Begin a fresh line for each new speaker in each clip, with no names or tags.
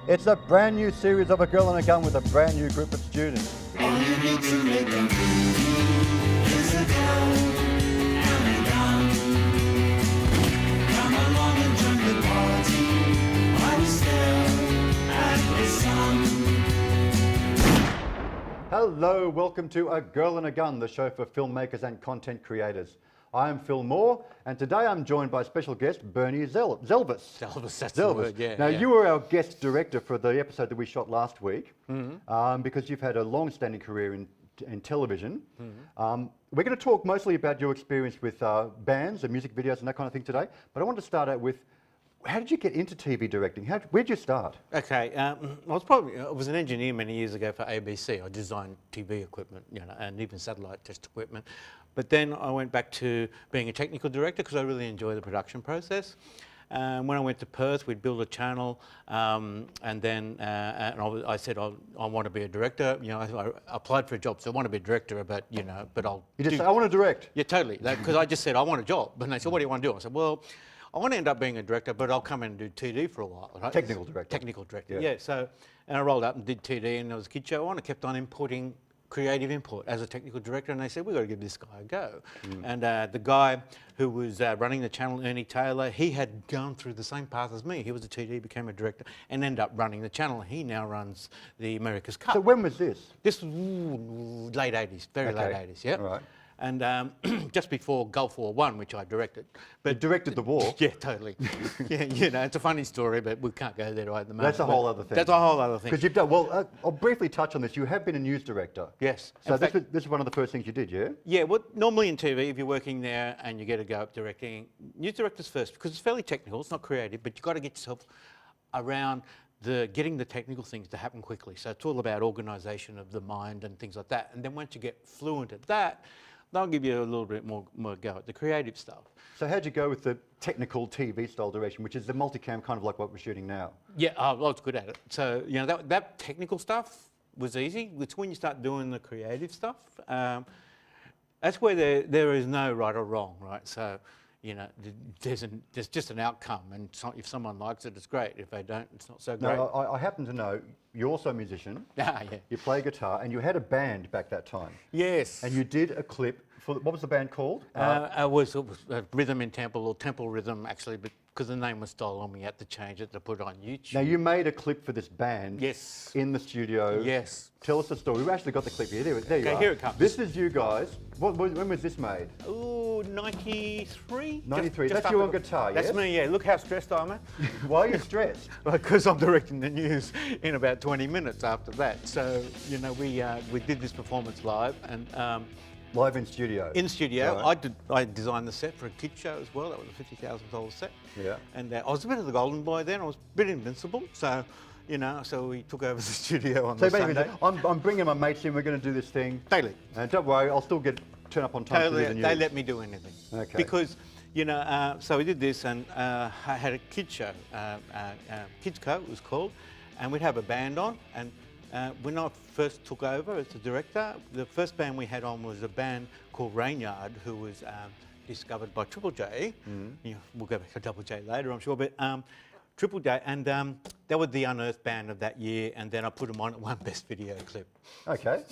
It's a brand new series of A Girl and a Gun with a brand new group of students.
All you need to make a movie is a girl and a gun. Come along and join the party while we stare at the sun.
Hello, welcome to A Girl and a Gun, the show for filmmakers and content creators. I am Phil Moore, and today I'm joined by special guest Bernie Zelvis.
Zelvis, that's the word, yeah.
Now, you were our guest director for the episode that we shot last week, because you've had a long-standing career in television. We're going to talk mostly about your experience with bands and music videos and that kind of thing today, but I want to start out with, how did you get into TV directing? Where'd you start?
Okay, I was an engineer many years ago for ABC. I designed TV equipment, and even satellite test equipment. But then I went back to being a technical director because I really enjoy the production process. When I went to Perth, we'd build a channel, and then I said I want to be a director. I applied for a job, so I want to be a director, but I'll.
You just say, I want to direct.
Yeah, totally. Because I just said I want a job, and they said, what do you want to do? I said, well, I want to end up being a director, but I'll come in and do TD for a while. Right?
Technical director.
Technical director. Yeah. So, and I rolled up and did TD, and there was a kid show on. I kept on importing creative input as a technical director, and they said, we've got to give this guy a go. And the guy who was running the channel, Ernie Taylor, he had gone through the same path as me. He was a TD, became a director, and ended up running the channel. He now runs the America's Cup.
So when was this?
This was late 80s, very late 80s, yeah.
Right.
And just before Gulf War I, which I directed.
But you directed the war?
Yeah, totally. Yeah, it's a funny story, but we can't go there right at the moment.
That's a whole other thing.
That's a whole other thing.
Because you've done, well, I'll briefly touch on this. You have been a news director.
Yes.
So this is one of the first things you did, yeah?
Yeah, well, normally in TV, if you're working there and you get a go at directing, news directors first, because it's fairly technical, it's not creative, but you've got to get yourself around getting the technical things to happen quickly. So it's all about organisation of the mind and things like that. And then once you get fluent at that, they'll give you a little bit more go at the creative stuff. So
how'd you go with the technical TV style direction, which is the multicam, kind of like what we're shooting now?
Yeah, I was good at it. So, that technical stuff was easy. It's when you start doing the creative stuff, that's where there is no right or wrong, right? So, there's just an outcome, and if someone likes it, it's great. If they don't, it's not so great.
Now, I happen to know you're also a musician.
Yeah.
You play guitar, and you had a band back that time.
Yes.
And you did a clip for, what was the band called?
It was Rhythm in Temple, or Temple Rhythm, actually, but because the name was stolen, we had to change it to put it on YouTube.
Now, you made a clip for this band.
Yes.
In the studio.
Yes.
Tell us the story. We've actually got the clip here. There you are.
Okay, here it comes.
This is you guys. When was this made?
Oh, 93?
93. That's you on guitar, yes?
That's me, yeah. Look how stressed I am.
Why are you stressed?
Because I'm directing the news in about 20 minutes after that. So, we did this performance live, and
live in studio?
In studio.
Right.
I designed the set for a kids show as well. That was a $50,000 set.
Yeah.
And I was a bit of the golden boy then. I was a bit invincible. So, so we took over the studio on the Sunday.
I'm bringing my mates in. We're going to do this thing.
Totally.
And don't worry, I'll still turn up on time to do the news.
They let me do anything.
Okay.
Because, so we did this, and I had a kids show, Kids Co it was called, and we'd have a band on, and when I first took over as the director, the first band we had on was a band called Rainyard, who was discovered by Triple J. We'll go back to Double J later, I'm sure, but Triple J, and they were the unearthed band of that year, and then I put them on at one best video clip.
Okay.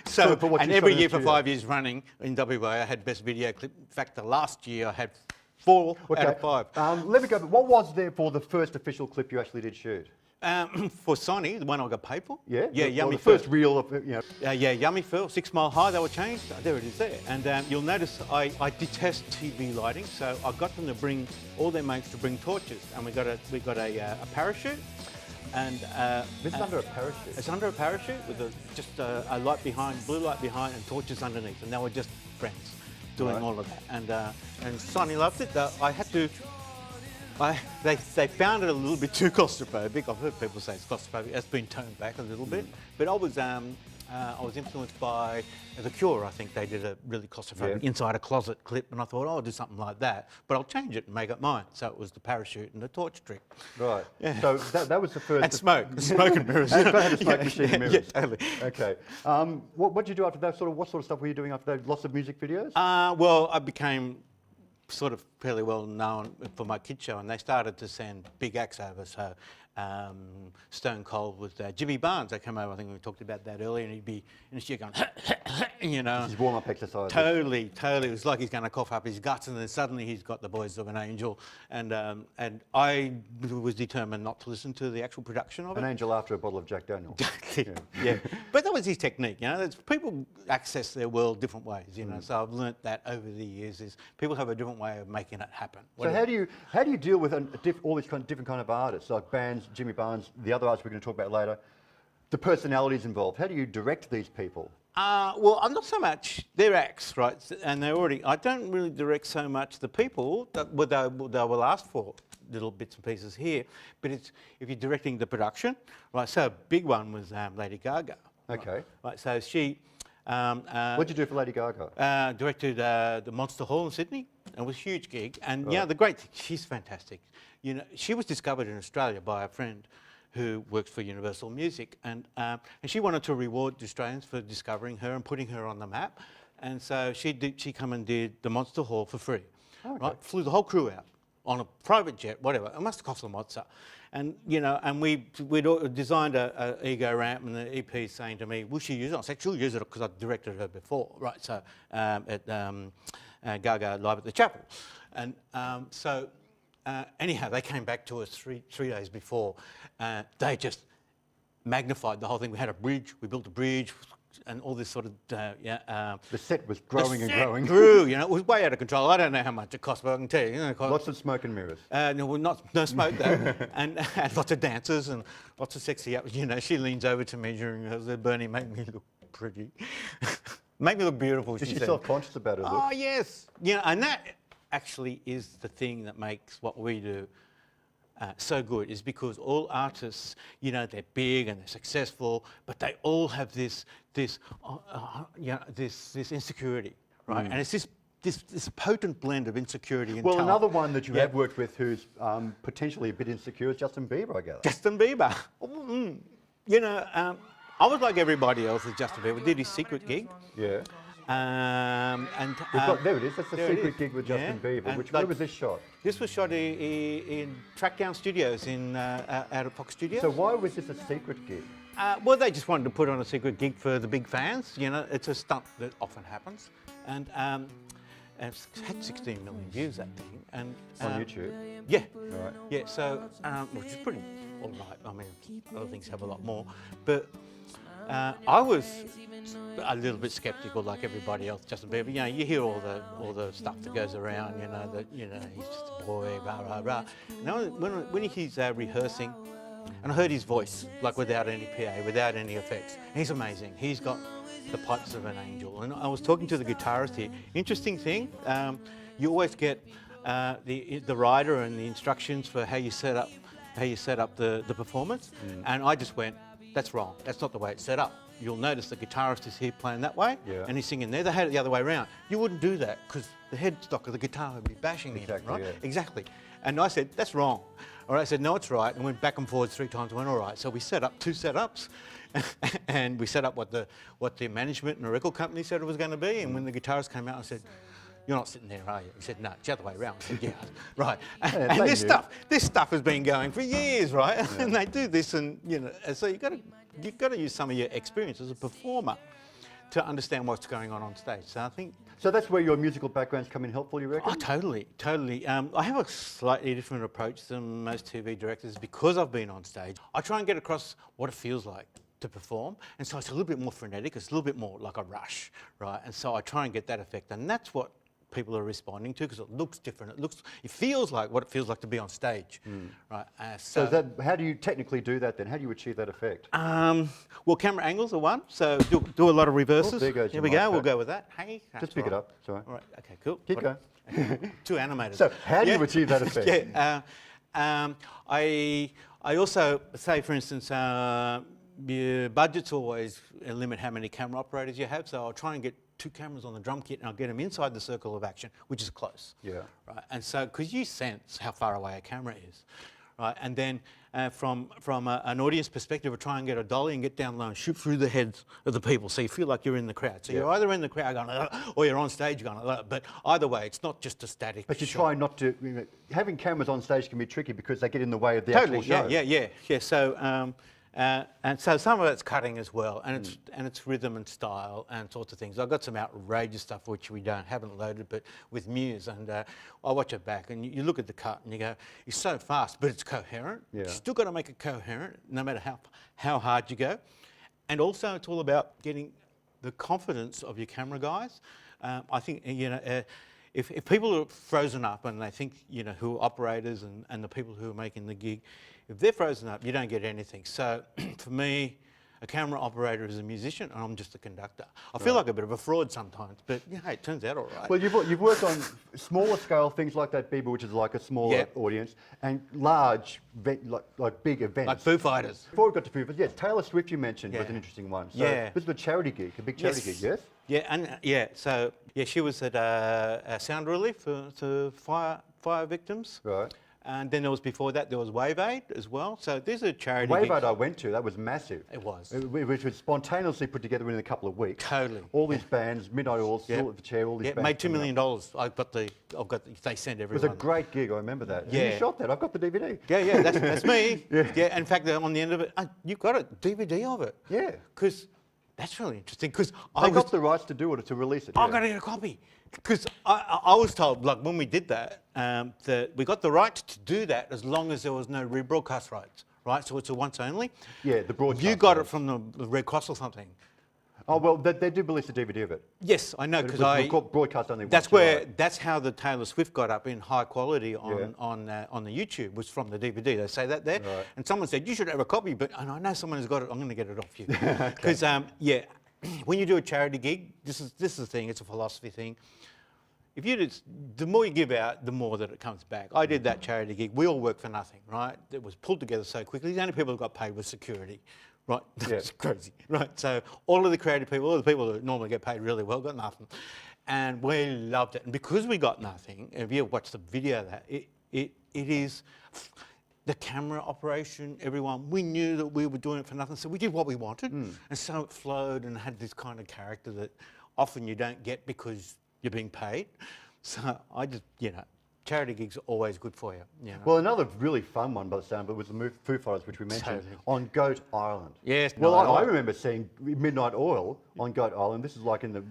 So and every year for 5 years running in WA, I had best video clip. In fact, the last year I had 4 out of 5.
Let me go. What was there for the first official clip you actually did shoot?
For Sonny, the one I got paid for.
Yeah?
Yeah, Yummy
the first reel of,
yeah, Yummy Phil, 6 Mile High, they were changed. There it is there. And you'll notice I detest TV lighting, so I got them to bring, all their mates to bring torches. And we got a parachute. And
this is under a parachute?
It's under a parachute with just a light behind, blue light behind, and torches underneath. And they were just friends doing all of that. And Sonny loved it. I had to... They found it a little bit too claustrophobic. I've heard people say it's claustrophobic. It's been toned back a little bit. But I was influenced by The Cure. I think they did a really claustrophobic inside a closet clip, and I thought, I'll do something like that, but I'll change it and make it mine. So it was the parachute and the torch trick.
Right. Yeah. So that was the first.
And smoke and mirrors.
And had a smoke machine and mirrors.
Yeah, totally.
Okay. What did you do after that? What sort of stuff were you doing after that? Lots of music videos?
Well, I became sort of fairly well known for my kids show, and they started to send big acts over. So Stone Cold with Jimmy Barnes. They come over, I think we talked about that earlier, and he'd be in the studio going, you know.
His warm-up exercise.
Totally. It was like he's going to cough up his guts, and then suddenly he's got the voice of an angel. And I was determined not to listen to the actual production of it.
An angel after a bottle of Jack Daniels.
Yeah. But that was his technique, you know. People access their world different ways, you know. So I've learnt that over the years is people have a different way of making it happen.
So how do you deal with all these different kind of artists, like bands, Jimmy Barnes, the other artists we're going to talk about later, the personalities involved? How do you direct these people?
Well, I'm not so much, they're acts, right? And I don't really direct so much the people that they will ask for little bits and pieces here, but it's if you're directing the production, right? So a big one was Lady Gaga.
Okay.
Right, so she...
what did you do for Lady Gaga?
Directed the Monster Hall in Sydney. It was a huge gig. And yeah, the great thing, she's fantastic. You know, she was discovered in Australia by a friend who works for Universal Music, and she wanted to reward the Australians for discovering her and putting her on the map. And so she come and did the Monster Hall for free. Okay. Right, flew the whole crew out on a private jet, whatever. It must have cost a mozza. And you know, and we'd designed a ego ramp, and the EP saying to me, "Will she use it?" I said, "She'll use it because I directed her before." Right, so at Gaga Live at the Chapel, and anyhow, they came back to us three days before. They just magnified the whole thing. We had a bridge. We built a bridge. And all this sort of,
the set was growing and growing.
Grew, you know, it was way out of control. I don't know how much it cost, but I can tell you.
Lots of smoke and mirrors.
No, well, no smoke though, and lots of dancers and lots of sexy. You know, she leans over to me during her, said, "Bernie, make me look pretty, make me look beautiful."
Is she self-conscious about her look?
Oh yes, you know, and that actually is the thing that makes what we do so good, is because all artists, you know, they're big and they're successful, but they all have this insecurity, right? And it's this potent blend of insecurity and talent.
Another one that you have worked with who's potentially a bit insecure is Justin Bieber, I gather.
Justin Bieber. You know, I was like everybody else with Justin Bieber. We did his secret gig.
Yeah. There it is. That's the secret gig with Justin Bieber. Where was this shot?
This was shot in Trackdown Studios out of Fox Studios.
So why was this a secret gig?
Well, they just wanted to put on a secret gig for the big fans. You know, it's a stunt that often happens, and it's had 16 million views, that thing. And
on YouTube.
Yeah.
Right.
Yeah. So, which is pretty all right. I mean, other things have a lot more, but. I was a little bit sceptical, like everybody else. Justin Bieber, you know, you hear all the stuff that goes around, you know, that he's just a boy, rah rah rah. Now when he's rehearsing, and I heard his voice, like without any PA, without any effects, he's amazing. He's got the pipes of an angel. And I was talking to the guitarist here. Interesting thing, you always get the rider and the instructions for how you set up the performance, and I just went, that's wrong. That's not the way it's set up. You'll notice the guitarist is here playing that way, and he's singing there. They had it the other way around. You wouldn't do that because the headstock of the guitar would be bashing him, right?
Yeah.
Exactly. And I said, that's wrong. All right, I said, no, it's right. And went back and forwards 3 times. Went, all right. So we set up 2 setups, and we set up what the management and the record company said it was going to be. And when the guitarist came out, I said, "You're not sitting there, are you?" He said, "No, it's the other way around." I said, "Yeah, right." And this stuff has been going for years, right? Yeah. And they do this, and you know, so you've got to use some of your experience as a performer to understand what's going on stage. So I think.
So that's where your musical backgrounds come in helpful, you reckon?
Oh, totally. I have a slightly different approach than most TV directors because I've been on stage. I try and get across what it feels like to perform, and so it's a little bit more frenetic. It's a little bit more like a rush, right? And so I try and get that effect, and that's what people are responding to because it looks different. It feels like what it feels like to be on stage, right?
So how do you technically do that then? How do you achieve that effect?
Well, camera angles are one. So do a lot of reverses.
Oh, there goes
Here we go. We'll go with that. Hey,
just pick it up. Sorry.
All right. Okay. Cool.
Keep going.
Too animated.
So how do you achieve that effect?
I also say, for instance, your budget's always a limit how many camera operators you have. So I'll try and get 2 cameras on the drum kit, and I'll get them inside the circle of action, which is close.
Yeah.
Right. And so, because you sense how far away a camera is, right? And then from an audience perspective, we try and get a dolly and get down low and shoot through the heads of the people, so you feel like you're in the crowd. So you're either in the crowd going, or you're on stage going, but either way, it's not just a static
But you
shot.
try not to. Having cameras on stage can be tricky because they get in the way of the actual show.
Yeah. So and so some of it's cutting as well, and it's rhythm and style and sorts of things. I've got some outrageous stuff which we haven't loaded, but with Muse, and I watch it back, and you look at the cut and you go, it's so fast, but it's coherent.
Yeah.
You still got to make it coherent, no matter how hard you go, and also it's all about getting the confidence of your camera guys. I think if people are frozen up and they think who are operators and the people who are making the gig, if they're frozen up, you don't get anything. So for me, a camera operator is a musician and I'm just a conductor. I feel like a bit of a fraud sometimes, but hey, it turns out all right.
Well, you've worked on smaller scale things like that Bieber, which is like a smaller audience, and large, like big events.
Like Foo Fighters.
Before we got to Foo Fighters, Taylor Swift you mentioned was an interesting one. So this is a charity gig, a big charity gig, yes?
Yeah, so she was at a sound relief for fire victims.
Right.
And then before that, there was Wave Aid as well. So there's a charity
Wave
gig.
Aid I went to, that was massive.
It was.
Which was spontaneously put together within a couple of weeks.
Totally.
All these bands, Midnight Oil, Still at the Chair, all these bands.
Made $2 million. They sent everyone.
It was a great gig, I remember that.
Yeah.
And you shot that, I've got the DVD.
Yeah, that's me. Yeah, in fact, on the end of it, you've got a DVD of it.
Yeah.
Because that's really interesting, because
I got the rights to do it, to release it.
I've got to get a copy. Because I was told, like when we did that, that we got the right to do that as long as there was no rebroadcast rights, right? So it's a once only.
Yeah, the broadcast.
You got it from the Red Cross or something.
Oh, well, they did release a DVD of it.
Yes, I know, because
broadcast only
that's
once.
That's how the Taylor Swift got up in high quality on the YouTube, was from the DVD. They say that there.
Right.
And someone said, you should have a copy, but and I know someone has got it, I'm going to get it off you. Because, when you do a charity gig, this is the thing, it's a philosophy thing. If the more you give out, the more that it comes back. I did that charity gig. We all worked for nothing, right? It was pulled together so quickly. The only people who got paid was security, right? That's crazy, right? So all of the creative people, all the people that normally get paid really well, got nothing. And we loved it. And because we got nothing, if you watch the video of that, it is the camera operation, everyone, we knew that we were doing it for nothing, so we did what we wanted. And so it flowed and had this kind of character that often you don't get because you're being paid. So I just, charity gigs are always good for you.
Well, another really fun one by the sound of it was the Foo Fighters, which we mentioned, on Goat Island.
Yes.
Well, I remember seeing Midnight Oil on Goat Island. This is like in the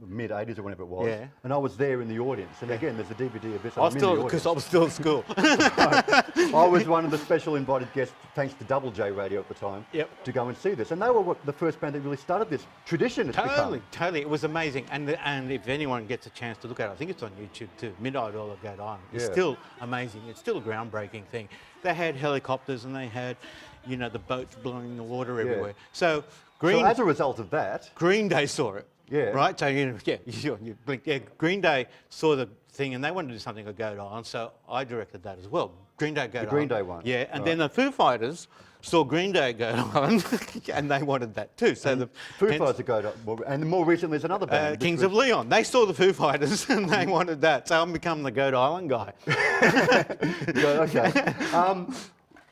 mid-'80s or whenever it was.
Yeah.
And I was there in the audience. And again, there's a DVD of this.
Because I was still at school.
I was one of the special invited guests, thanks to Double J Radio at the time, to go and see this. And they were the first band that really started this tradition. It's become.
Totally. It was amazing. And if anyone gets a chance to look at it, I think it's on YouTube too, Midnight Oil at Goat Island. It's still amazing. It's still a groundbreaking thing. They had helicopters and they had, the boats blowing the water everywhere. So
as a result of that,
Green Day saw it.
Yeah.
Right? So, you blinked. Yeah, Green Day saw the thing and they wanted to do something at Goat Island, so I directed that as well. Green Day Goat Island.
The Green Day one.
Yeah, and then the Foo Fighters saw Green Day Goat Island and they wanted that too. So the
Foo Fighters Goat Island, and more recently there's another band.
Kings of Leon. They saw the Foo Fighters and they wanted that. So I'm become the Goat Island guy.
Okay.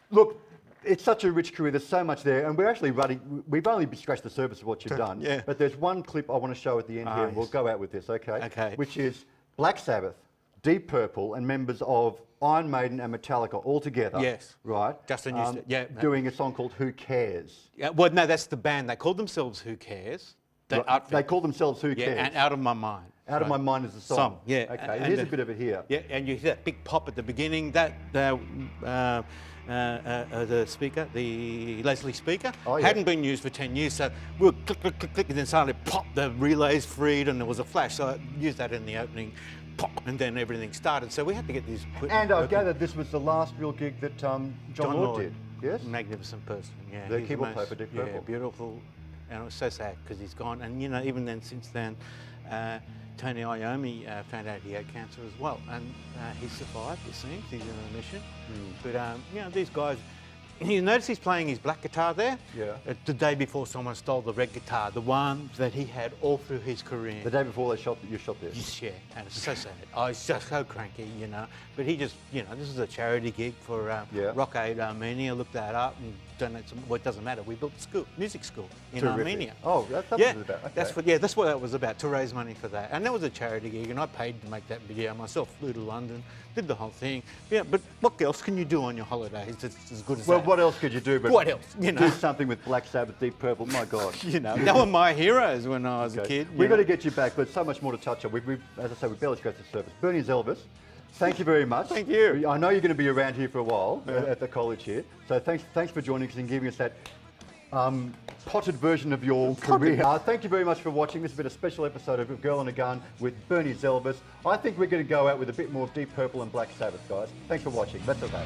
Look, it's such a rich career. There's so much there, and we've only scratched the surface of what you've done.
Yeah.
But there's one clip I want to show at the end here, and we'll go out with this, okay?
Okay.
Which is Black Sabbath, Deep Purple, and members of Iron Maiden and Metallica all together.
Yes.
Right.
Justin used it.
Doing a song called Who Cares.
Yeah, well, no, that's the band. They called themselves Who Cares.
They call themselves Who Cares.
And Out of My Mind.
Out of My Mind is the song.
Yeah.
Okay. Here's a bit of it here.
Yeah, and you hear that big pop at the beginning. The speaker, the Leslie speaker, hadn't been used for 10 years, so we were click, click, click, click, and then suddenly pop, the relays freed, and there was a flash. So I used that in the opening, pop, and then everything started. So we had to get these.
And I gather this was the last real gig that John Lord did. Yes.
Magnificent person. Yeah.
The keyboard player for Deep Purple.
Yeah, beautiful. And it was so sad because he's gone. And even then, since then, Tony Iommi found out he had cancer as well, and he survived. It seems he's in remission. But these guys, you notice he's playing his black guitar there?
Yeah.
The day before someone stole the red guitar, the one that he had all through his career.
The day before you shot this.
Yes, yeah, and it's so sad. I was just so cranky, you know. But he just, you know, this is a charity gig for
Yeah.
Rock Aid Armenia. Look that up and donate some. Well, it doesn't matter. We built a school, music school in
Terrific.
Armenia.
Oh, that's what
yeah,
it was about. Okay.
that's what that was about, to raise money for that. And that was a charity gig, and I paid to make that video myself. Flew to London, did the whole thing. Yeah, but what else can you do on your holidays? It's as good as
Well,
that.
what else could you do but
What else? You know.
do something with Black Sabbath, Deep Purple? My God.
You know, they were my heroes when I was a
Okay.
kid.
We've got to get you back, but so much more to touch on. We've as I say, we've barely scratched the surface. Bernie Zelvis, thank you very much.
Thank you.
I know you're going to be around here for a while at the college here, so thanks for joining us and giving us that potted version of your career. Thank you very much for watching. This has been a special episode of A Girl and a Gun with Bernie Zelvis. I think we're going to go out with a bit more of Deep Purple and Black Sabbath, guys. Thanks for watching. That's okay.